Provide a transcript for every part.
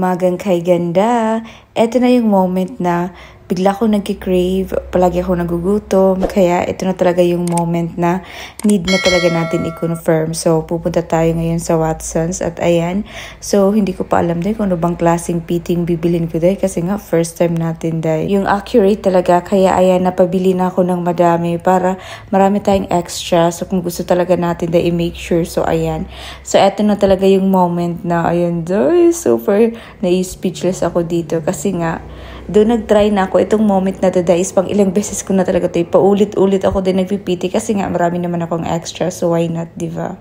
umagang kay ganda. Eto na yung moment na bigla ko nagki-crave, palagi ako nagugutom, kaya ito na talaga yung moment na need na talaga natin i-confirm. So, pupunta tayo ngayon sa Watsons at ayan. So, hindi ko pa alam din kung ano bang klaseng piting bibilin ko dahil kasi nga first time natin dahil. Yung accurate talaga, kaya ayan, napabili na ako ng madami para marami tayong extra. So, kung gusto talaga natin dahil i-make sure. So, ayan. So, eto na talaga yung moment na ayan dahil super na-speechless ako dito kasi nga doon nag-try na ako. Itong moment na to guys, pang ilang beses ko na talaga ito. Paulit-ulit ako din nagpipiti kasi nga marami naman akong extra. So why not, diba?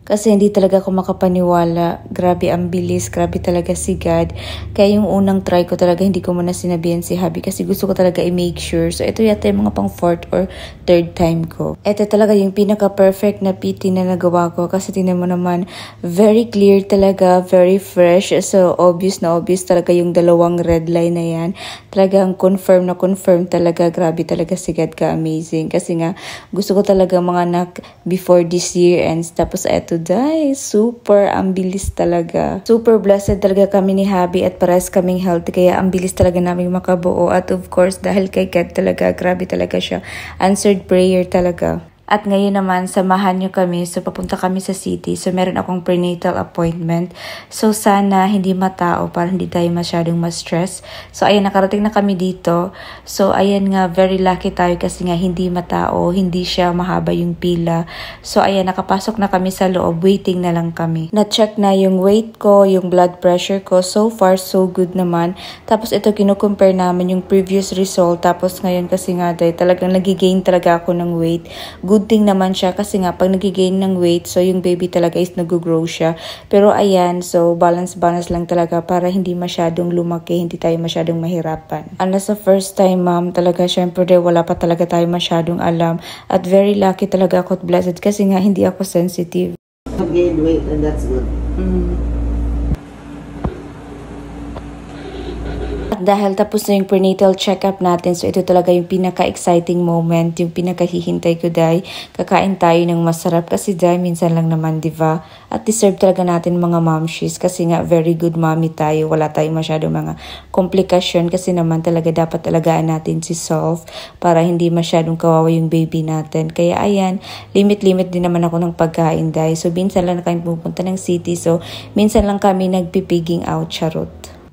Kasi hindi talaga ako makapaniwala. Grabe ang bilis. Grabe talaga si God. Kaya yung unang try ko talaga, hindi ko muna sinabihan si hubby kasi gusto ko talaga i-make sure. So ito yata yung mga pang 4th or 3rd time ko. Ito talaga yung pinaka-perfect na PT na nagawa ko. Kasi tingnan mo naman, very clear talaga. Very fresh. So obvious na obvious talaga yung dalawang red line na yan. Talagang confirm na confirm talaga. Grabe talaga si God ka. Amazing. Kasi nga, gusto ko talaga mga anak before this year ends. Tapos eto today, super ang bilis talaga. Super blessed talaga kami ni hubby at pares kaming healthy kaya ang bilis talaga namin makabuo at of course dahil kay God talaga, grabe talaga siya. Answered prayer talaga. At ngayon naman, samahan nyo kami. So, papunta kami sa city. So, meron akong prenatal appointment. So, sana hindi matao para hindi tayo masyadong ma-stress. So, ayan, nakarating na kami dito. So, ayan nga, very lucky tayo kasi nga hindi matao. Hindi siya mahaba yung pila. So, ayan, nakapasok na kami sa loob. Waiting na lang kami. Na-check na yung weight ko, yung blood pressure ko. So far, so good naman. Tapos, ito, kinukompare namin yung previous result. Tapos, ngayon kasi nga, dahil talagang nagigain talaga ako ng weight. Good thing naman siya kasi nga pag nagigain ng weight, so yung baby talaga is nag-grow siya. Pero ayan, so balance lang talaga para hindi masyadong lumaki, hindi tayo masyadong mahirapan. Ano sa first time ma'am, talaga syempre wala pa talaga tayo masyadong alam. At very lucky talaga ako at blessed kasi nga hindi ako sensitive. I've gained weight and that's good. Dahil tapos na yung prenatal check-up natin, so ito talaga yung pinaka-exciting moment, yung pinaka-hihintay ko dahil kakain tayo ng masarap kasi dahil minsan lang naman, diba? At deserve talaga natin mga momshies kasi nga very good mommy tayo, wala tayong masyadong mga komplikasyon kasi naman talaga dapat alagaan natin si Solve para hindi masyadong kawawa yung baby natin. Kaya ayan, limit-limit din naman ako ng pagkain dahil. So minsan lang na kami pupunta ng city, so minsan lang kami nagpipiging out, charot.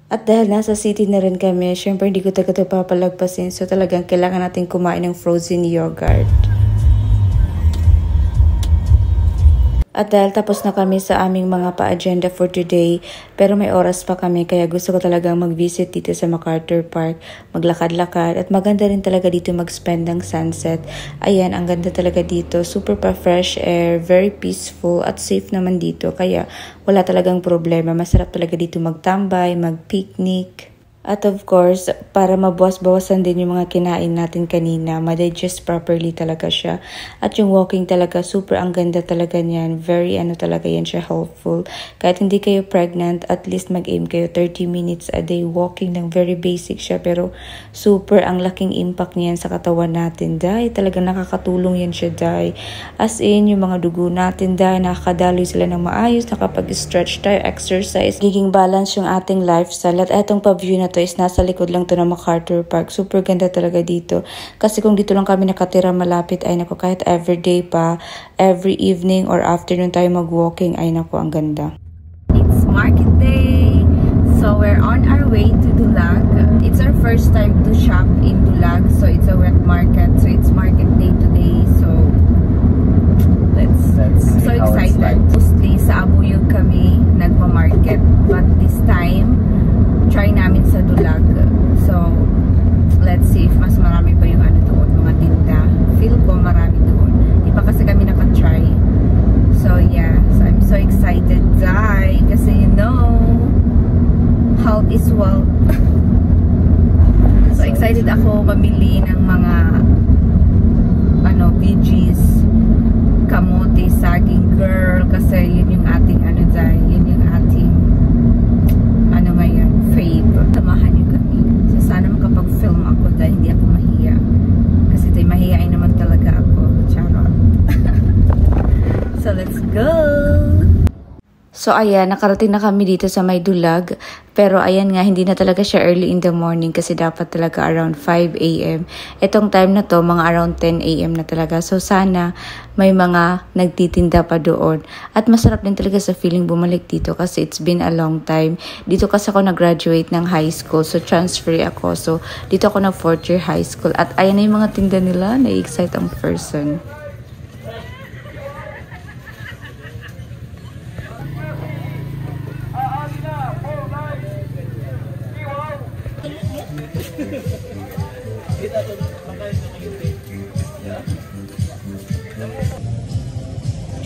At dahil nasa city na rin kami, syempre hindi ko talaga ito papalagpasin. So talagang kailangan natin kumain ng frozen yogurt. At dahil tapos na kami sa aming mga pa-agenda for today, pero may oras pa kami kaya gusto ko talagang mag-visit dito sa MacArthur Park, maglakad-lakad at maganda rin talaga dito mag-spend ng sunset. Ayan, ang ganda talaga dito, super pa-fresh air, very peaceful at safe naman dito kaya wala talagang problema. Masarap talaga dito magtambay, mag-picnic. At of course, para mabawas-bawasan din yung mga kinain natin kanina, ma-digest properly talaga siya. At yung walking talaga, super ang ganda talaga niyan. Very talaga yan siya helpful. Kahit hindi kayo pregnant, at least mag-aim kayo 30 minutes a day walking lang. Very basic siya pero super ang laking impact niyan sa katawan natin. Dahil talaga nakakatulong yan siya dahil. As in, yung mga dugo natin dahil nakakadaloy sila ng maayos, nakapag-stretch tayo, exercise. Giging balance yung ating lifestyle. At etong pa-view na to is nasa likod lang to ng MacArthur Park. Super ganda talaga dito. Kasi kung dito lang kami nakatira malapit, ay nako, kahit everyday pa, every evening or afternoon tayo mag-walking, ay nako, ang ganda. It's market day. So we're on our way to Dulag. It's our first time to shop in Dulag. So it's a wet market. So it's market day today. So I'm so excited. Mostly sa Abuyog kami nagma-market. But this time, try namin sa Dulag. So, let's see if mas marami pa yung doon, mga tinda. Feel ko marami doon. Di pa kasi kami nakatry. So, yeah. So, I'm so excited, Zai. Kasi, you know, health is wealth. So, excited ako mamili ng mga veggies, kamote, saging, girl. Kasi, yun yung ating Zai. Yun yung ating ngayon, fave. Samahan niyo kami. So, sana makapag-film ako dahil hindi ako mahiya. Kasi mahihain naman talaga ako. Charot. So, let's go! So ayan, nakarating na kami dito sa may Dulag. Pero ayan nga, hindi na talaga siya early in the morning kasi dapat talaga around 5 a.m. Itong time na to, mga around 10 a.m. na talaga. So sana may mga nagtitinda pa doon. At masarap din talaga sa feeling bumalik dito kasi it's been a long time. Dito kasi ako nag-graduate ng high school. So transfer ako. So dito ako nag 4th year high school. At ayan na yung mga tinda nila. Na-excite ang person.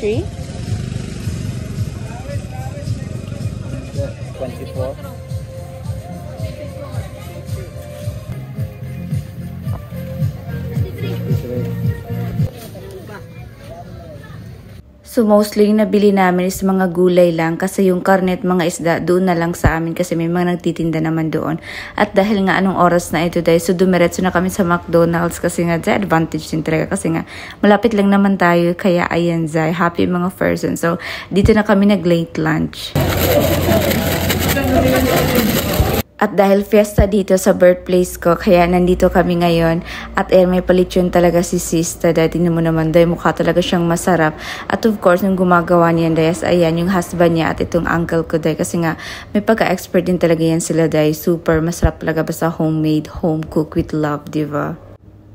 Three? 24. So mostly yung nabili namin is mga gulay lang kasi yung karne at mga isda doon na lang sa amin kasi may mga nagtitinda naman doon. At dahil nga anong oras na ito dahil so dumiretso na kami sa McDonald's kasi nga dahil advantage din talaga kasi nga malapit lang naman tayo kaya ayan zay, happy mga person. So dito na kami nag-late lunch. At dahil fiesta dito sa birthplace ko, kaya nandito kami ngayon. At may palitsyon talaga si Sista. Dahil tingnan mo naman, dahil mukha talaga siyang masarap. At of course, nung gumagawa niyan, dahil ayan, yung husband niya at itong uncle ko, dahil kasi nga, may pagka-expert din talaga yan sila, dahil super masarap talaga basta homemade, home cook with love, diba?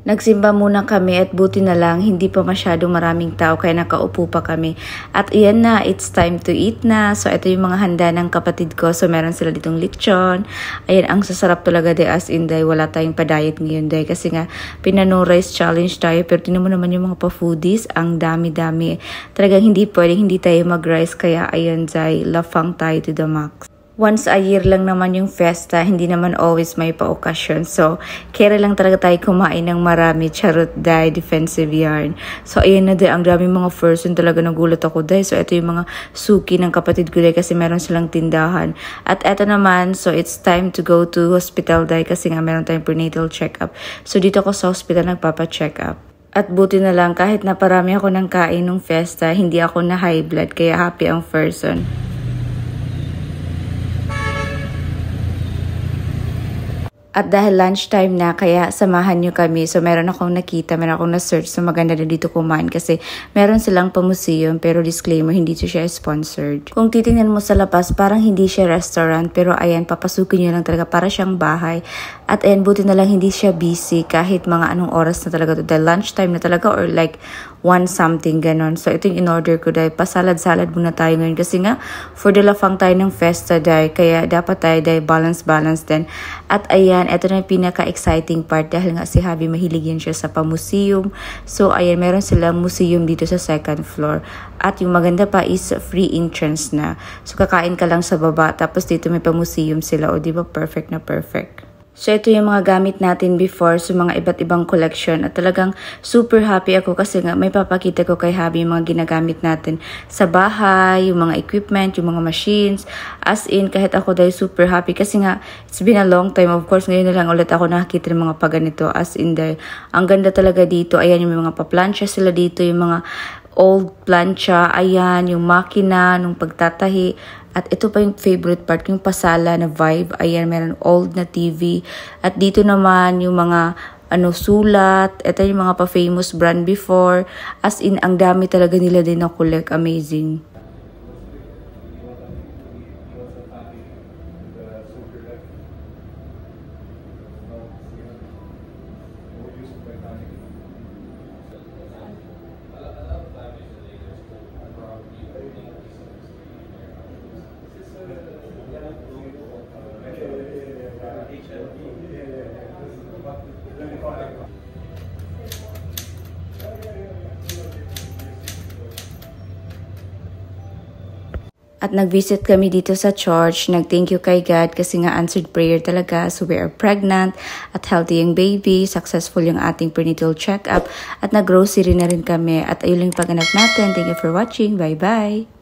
Nagsimba muna kami at buti na lang hindi pa masyadong maraming tao kaya nakaupo pa kami. At iyan na, it's time to eat na. So ito yung mga handa ng kapatid ko. So meron sila ditong lechon. Ayan, ang sasarap talaga de as in day. Wala tayong pa-diet ngayon day. Kasi nga, pinano rice challenge tayo. Pero tinan mo naman yung mga pa-foodies. Ang dami-dami. Talagang hindi pwedeng hindi tayo mag-rice. Kaya ayan day, lafang tayo to the max. Once a year lang naman yung festa, hindi naman always may pa-okasyon. So, kaya lang talaga tayo kumain ng marami. Charot day, defensive yarn. So, ayan na day, ang daming mga person talaga nagulat ako day. So, ito yung mga suki ng kapatid ko day kasi meron silang tindahan. At ito naman, so it's time to go to hospital day kasi nga meron tayong prenatal check-up. So, dito ako sa hospital nagpapa-check up. At buti na lang, kahit naparami ako ng kain ng festa, hindi ako na high blood, kaya happy ang person. At dahil lunchtime na, kaya samahan nyo kami. So, meron akong nakita, meron akong na-search. So, maganda na dito kumain kasi meron silang pa-museum. Pero disclaimer, hindi siya sponsored. Kung titingnan mo sa labas, parang hindi siya restaurant. Pero ayan, papasukin nyo lang talaga para siyang bahay. At ayan, buti na lang hindi siya busy kahit mga anong oras na talaga to. Dahil lunchtime na talaga or like 1 something ganon. So, ito yung in-order ko dahil pasalad-salad muna tayo ngayon. Kasi nga, for the lafang tayo ng festa dahil. Kaya dapat tayo dahil balance din. At ayan, ito na yung pinaka-exciting part dahil nga si Javi mahilig yan siya sa pa-museum. So, ayan, meron silang museum dito sa 2nd floor. At yung maganda pa is free entrance na. So, kakain ka lang sa baba. Tapos dito may pa-museum sila. O, diba? Perfect na perfect. So, ito yung mga gamit natin before sa mga iba't ibang collection. At talagang super happy ako kasi nga may papakita ko kay Javi yung mga ginagamit natin sa bahay, yung mga equipment, yung mga machines. As in, kahit ako dahil super happy kasi nga it's been a long time. Of course, ngayon na lang ulit ako nakakita ng mga paganito. As in, dahil ang ganda talaga dito. Ayan, yung mga pa-plancha sila dito, yung mga old plancha. Ayan, yung makina, nung pagtatahi. At ito pa yung favorite part, yung pasala na vibe. Ayan, meron old na TV. At dito naman yung mga sulat. Ito yung mga pa-famous brand before. As in, ang dami talaga nila din na collect. Amazing. At nag-visit kami dito sa church. Nag-thank you kay God kasi nga answered prayer talaga. So we are pregnant at healthy yung baby. Successful yung ating prenatal check-up. At nag-grocery na rin kami. At ayun lang yung pag-anak natin. Thank you for watching. Bye-bye!